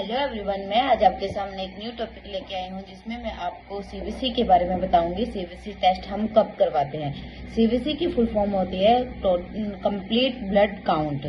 Hello everyone, मैं आज आपके सामने एक न्यू टॉपिक लेके आई हूँ जिसमें मैं आपको सीबीसी के बारे में बताऊंगी। सीबीसी टेस्ट हम कब करवाते हैं। सीबीसी की फुल फॉर्म होती है complete blood count.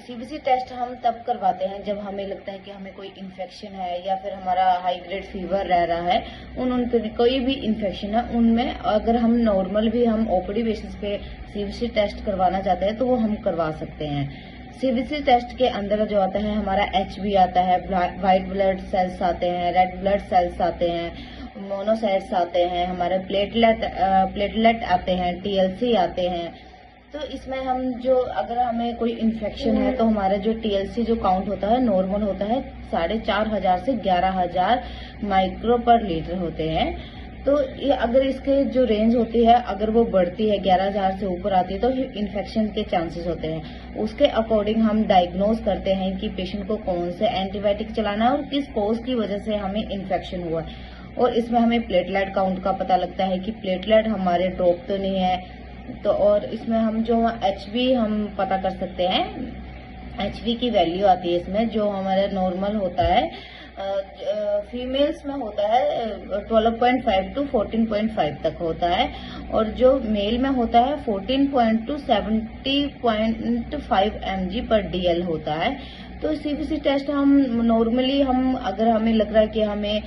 CBC test हम तब करवाते हैं जब हमें लगता है कि हमें कोई इन्फेक्शन है या फिर हमारा हाई ग्रेड फीवर रह रहा है। उन पे कोई भी इन्फेक्शन है उनमें अगर हम नॉर्मल भी हम ओपीडी बेसिस पे सीबीसी टेस्ट करवाना चाहते हैं तो वो हम करवा सकते हैं। सीबीसी टेस्ट के अंदर जो आता है हमारा एचबी आता है, व्हाइट ब्लड सेल्स आते हैं, रेड ब्लड सेल्स आते हैं, मोनोसाइट्स आते हैं, हमारे प्लेटलेट आते हैं, टीएलसी आते हैं। तो इसमें हम जो अगर हमें कोई इन्फेक्शन है तो हमारा जो टीएलसी जो काउंट होता है नॉर्मल होता है 4,500 से 11,000 माइक्रो पर लीटर होते हैं। तो ये अगर इसके जो रेंज होती है अगर वो बढ़ती है 11,000 से ऊपर आती है तो इन्फेक्शन के चांसेस होते हैं। उसके अकॉर्डिंग हम डायग्नोज करते हैं कि पेशेंट को कौन से एंटीबायोटिक चलाना है और किस कोज की वजह से हमें इन्फेक्शन हुआ। और इसमें हमें प्लेटलेट काउंट का पता लगता है कि प्लेटलेट हमारे ड्रॉप तो नहीं है। तो और इसमें हम जो एचबी हम पता कर सकते हैं, एचबी की वैल्यू आती है इसमें जो हमारा नॉर्मल होता है फीमेल्स में होता है 12.5 टू 14.5 तक होता है और जो मेल में होता है 14 टू 70.5 mg पर DL होता है। तो सीबीसी टेस्ट हम नॉर्मली हम अगर हमें लग रहा है कि हमें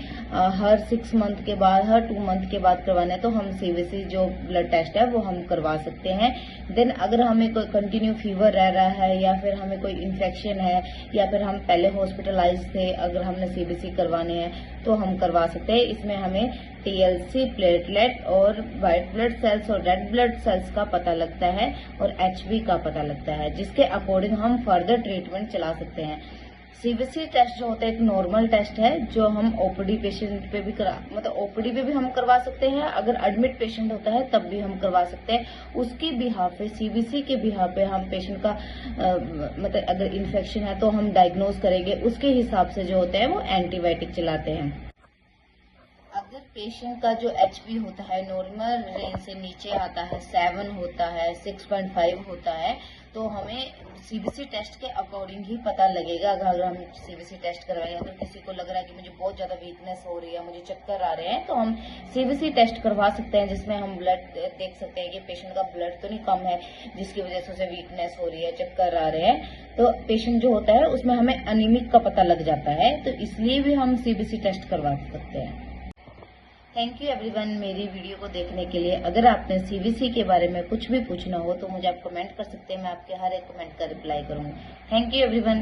हर 6 मंथ के बाद हर 2 मंथ के बाद करवाना है तो हम सीबीसी जो ब्लड टेस्ट है वो हम करवा सकते हैं। देन अगर हमें कोई कंटिन्यू फीवर रह रहा है या फिर हमें कोई इन्फेक्शन है या फिर हम पहले हॉस्पिटलाइज थे अगर हमने सीबीसी करवाने हैं तो हम करवा सकते हैं। इसमें हमें टीएलसी, प्लेटलेट और व्हाइट ब्लड सेल्स और रेड ब्लड सेल्स का पता लगता है और एचबी का पता लगता है जिसके अकॉर्डिंग हम फर्दर ट्रीटमेंट चला सकते हैं। सीबीसी टेस्ट जो होता है एक नॉर्मल टेस्ट है जो हम ओपीडी पेशेंट पे भी ओपीडी पे भी हम करवा सकते हैं। अगर एडमिट पेशेंट होता है तब भी हम करवा सकते हैं। उसकी बिहाफ पे सीबीसी के बिहाफ पे हम पेशेंट का अगर इन्फेक्शन है तो हम डायग्नोज करेंगे, उसके हिसाब से जो होते हैं वो एंटीबायोटिक चलाते हैं। अगर पेशेंट का जो एचबी होता है नॉर्मल रेंज से नीचे आता है, 7 होता है, 6.5 होता है, तो हमें सीबीसी टेस्ट के अकॉर्डिंग ही पता लगेगा। अगर हम सीबीसी टेस्ट करवाएंगे अगर किसी को लग रहा है कि मुझे बहुत ज्यादा वीकनेस हो रही है, मुझे चक्कर आ रहे हैं, तो हम सीबीसी टेस्ट करवा सकते हैं जिसमें हम ब्लड देख सकते हैं कि पेशेंट का ब्लड तो नहीं कम है जिसकी वजह से उसे वीकनेस हो रही है, चक्कर आ रहे हैं। तो पेशेंट जो होता है उसमें हमें अनीमिक का पता लग जाता है, तो इसलिए भी हम सीबीसी टेस्ट करवा सकते हैं। थैंक यू एवरीवन मेरी वीडियो को देखने के लिए। अगर आपने सीबीसी के बारे में कुछ भी पूछना हो तो मुझे आप कमेंट कर सकते हैं, मैं आपके हर एक कमेंट का रिप्लाई करूंगी। Thank you everyone.